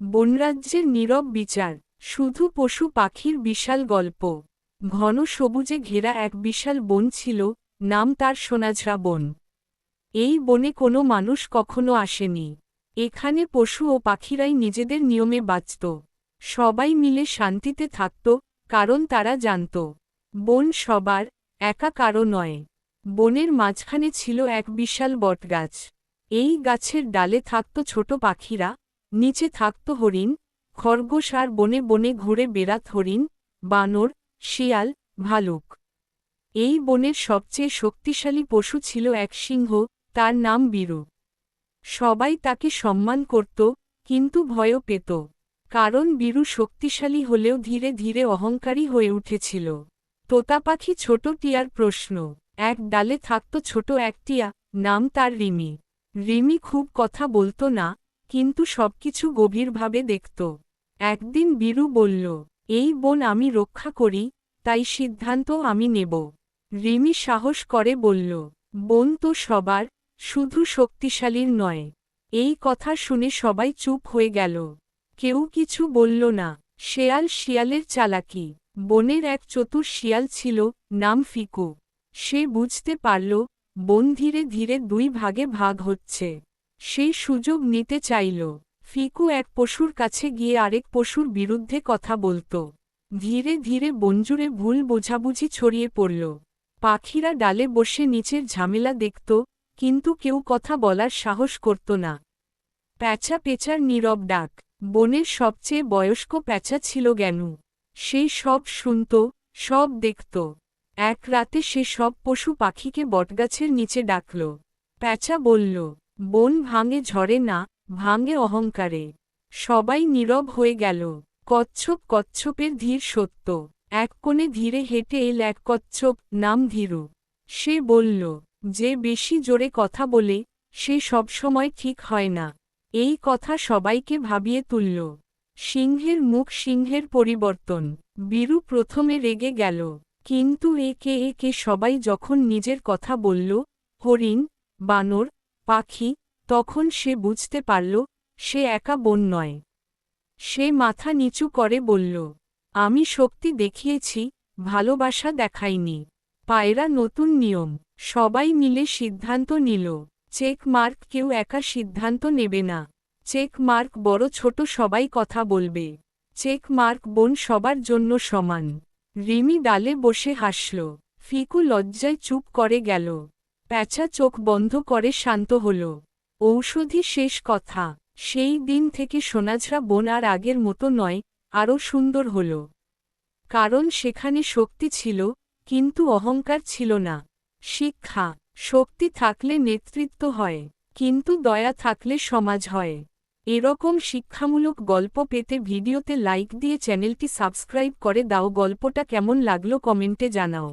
বনরাজ্যের নীরব বিচার, শুধু পশু পাখির বিশাল গল্প। ঘন সবুজে ঘেরা এক বিশাল বন ছিল, নাম তার সোনাঝরা বন। এই বনে কোনো মানুষ কখনো আসেনি। এখানে পশু ও পাখিরাই নিজেদের নিয়মে বাঁচত। সবাই মিলে শান্তিতে থাকত, কারণ তারা জানত বন সবার, একা কারো নয়। বনের মাঝখানে ছিল এক বিশাল বটগাছ। এই গাছের ডালে থাকত ছোট পাখিরা, নিচে থাকত হরিণ, খরগোশ আর বনে বনে ঘুরে বেড়াত হরিণ, বানর, শিয়াল, ভালুক। এই বনের সবচেয়ে শক্তিশালী পশু ছিল এক সিংহ, তার নাম বীরু। সবাই তাকে সম্মান করত, কিন্তু ভয়ও পেত। কারণ বীরু শক্তিশালী হলেও ধীরে ধীরে অহংকারী হয়ে উঠেছিল। তোতা পাখি ছোট টিয়ার প্রশ্ন। এক ডালে থাকত ছোট এক টিয়া, নাম তার রিমি। রিমি খুব কথা বলতো না, কিন্তু সবকিছু গভীরভাবে দেখত। একদিন বীরু বলল, এই বন আমি রক্ষা করি, তাই সিদ্ধান্ত আমি নেব। রিমি সাহস করে বলল, বন তো সবার, শুধু শক্তিশালীর নয়। এই কথা শুনে সবাই চুপ হয়ে গেল। কেউ কিছু বলল না। শেয়াল শিয়ালের চালাকি। বনের এক চতুর শিয়াল ছিল, নাম ফিকু। সে বুঝতে পারল, বন ধীরে ধীরে দুই ভাগে ভাগ হচ্ছে। সেই সুযোগ নিতে চাইল। ফিকু এক পশুর কাছে গিয়ে আরেক পশুর বিরুদ্ধে কথা বলত। ধীরে ধীরে বনজুড়ে ভুল বোঝাবুঝি ছড়িয়ে পড়ল। পাখিরা ডালে বসে নিচের ঝামেলা দেখত, কিন্তু কেউ কথা বলার সাহস করত না। প্যাঁচা পেঁচার নীরব ডাক। বনের সবচেয়ে বয়স্ক প্যাঁচা ছিল জ্ঞানু। সে সব শুনত, সব দেখত। এক রাতে সে সব পশু পাখিকে বটগাছের নিচে ডাকল। প্যাঁচা বলল, বন ভাঙে ঝড়ে না, ভাঙে অহংকারে। সবাই নীরব হয়ে গেল। কচ্ছপ কচ্ছপের ধীর সত্য। এক কোণে ধীরে হেঁটে এল এক কচ্ছপ, নাম ধীরু। সে বলল, যে বেশি জোরে কথা বলে, সে সবসময় ঠিক হয় না। এই কথা সবাইকে ভাবিয়ে তুলল। সিংহের মুখ সিংহের পরিবর্তন। বীরু প্রথমে রেগে গেল, কিন্তু একে একে সবাই যখন নিজের কথা বলল, হরিণ, বানর, পাখি, তখন সে বুঝতে পারল, সে একা বন নয়। সে মাথা নিচু করে বলল, আমি শক্তি দেখিয়েছি, ভালোবাসা দেখাইনি। পায়রা নতুন নিয়ম। সবাই মিলে সিদ্ধান্ত নিল, চেক মার্ক, কেউ একা সিদ্ধান্ত নেবে না। চেক মার্ক, বড় ছোট সবাই কথা বলবে। চেক মার্ক, বন সবার জন্য সমান। রিমি ডালে বসে হাসল। ফিকু লজ্জায় চুপ করে গেল। প্যাঁচা চোখ বন্ধ করে শান্ত হল। ঔষধি শেষ কথা। সেই দিন থেকে সোনাঝরা বন আর আগের মতো নয়, আরও সুন্দর হল। কারণ সেখানে শক্তি ছিল, কিন্তু অহংকার ছিল না। শিক্ষা। শক্তি থাকলে নেতৃত্ব হয়, কিন্তু দয়া থাকলে সমাজ হয়। এরকম শিক্ষামূলক গল্প পেতে ভিডিওতে লাইক দিয়ে চ্যানেলটি সাবস্ক্রাইব করে দাও। গল্পটা কেমন লাগলো কমেন্টে জানাও।